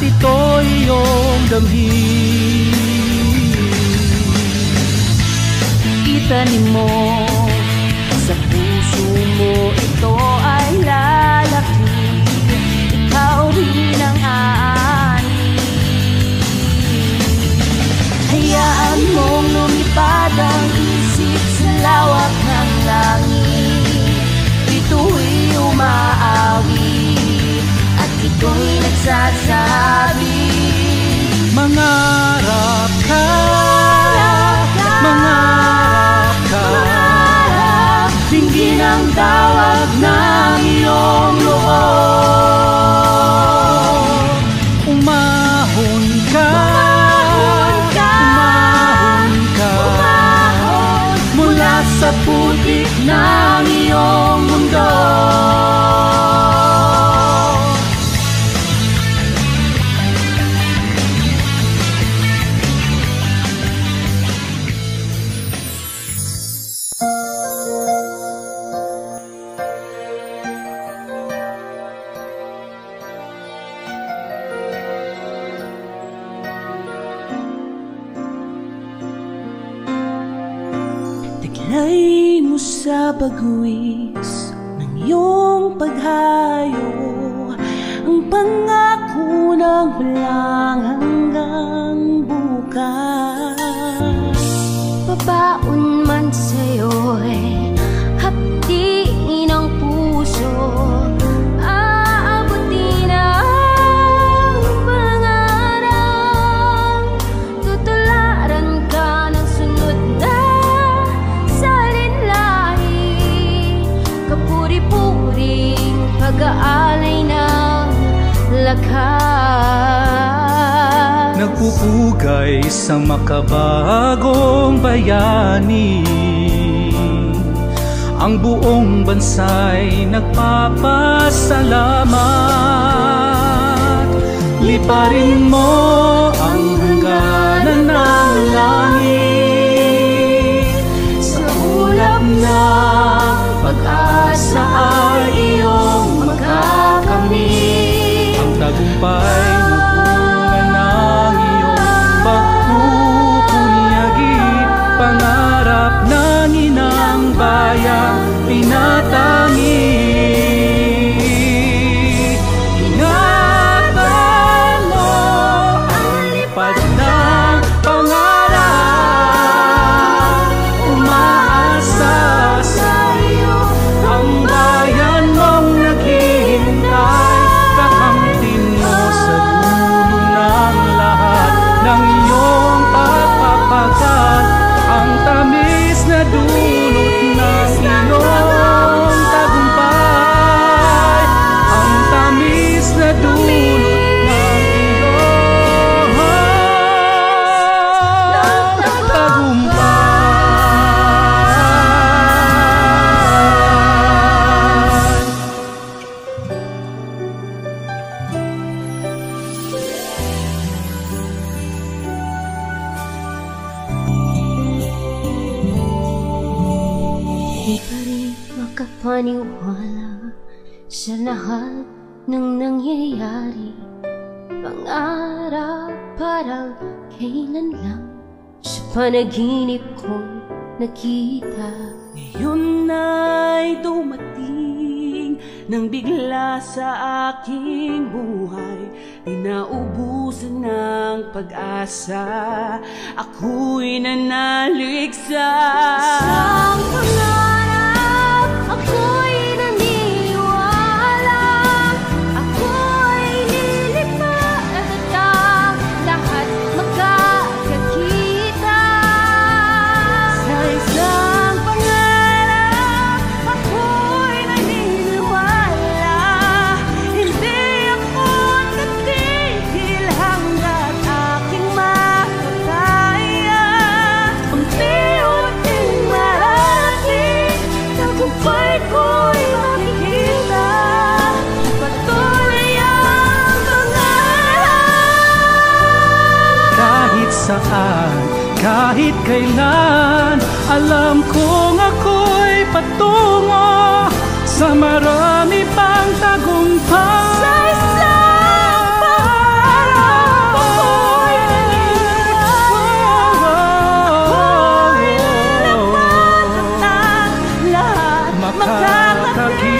ito'y iyong damhin. Itanim mo sa puso mo, ito ay lalaki. Ikaw rin ang aani. Hayaan mong lumipad ang isip sa lawak ng langit. Ito'y umaawi at ito'y nagsasabi, mangarap ka, mangarap ka. Dinggin ang tawag ng iyong loob. Umahon ka, umahon ka, mula sa putik ng iyong mundo. Taglay mo sa pagwis ng iyong paghayo, ang pangako ng walang hanggang bukas. Babaon man sa'yo'y haptiin ang puso, aabutin ang pangarap. Tutularan ka ng sunod na salinlahi, kapuri-puring pag-aalay ng lakas. Nagpupugay sa makabagong bayani, ang buong bansa'y nagpapasalamat. Liparin mo ang hangganan ng langit, sa ulap ng pag-asa ay iyong makakamit. Ang tagumpay pangarap ng inang bayan pinatangi. Ingatan mo ang lipad ng pangarap, umaasa sa iyo ang bayan mong naghihintay. Kakamtin mo sa dulo ng lahat ng iyong pagpapagal, ang tamis na dulot ng iyong tagumpay, ang tamis na dulot ng iyong tagumpay. Di pa rin makapaniwala sa lahat ng nangyayari. Pangarap parang kailan lang sa panaginip kong nakita. Ngayon ay dumating nang bigla sa aking buhay, pinaubusan ng pag-asa, ako'y nanaligsa. Isang pangarap, ako'y naniniwala, ako'y lilipad at ang lahat magkakakita. Sa isang pangarap, ako'y naniniwala, hindi ako tatigil hanggat aking makakaya. Unti-unting marating, tagumpay ko'y makikita. Patuloy ang pangarap. Kahit saan, kahit kailan, alam kong ako'y patungo sa marami pang tagumpay. Sa isang pangarap, Kakita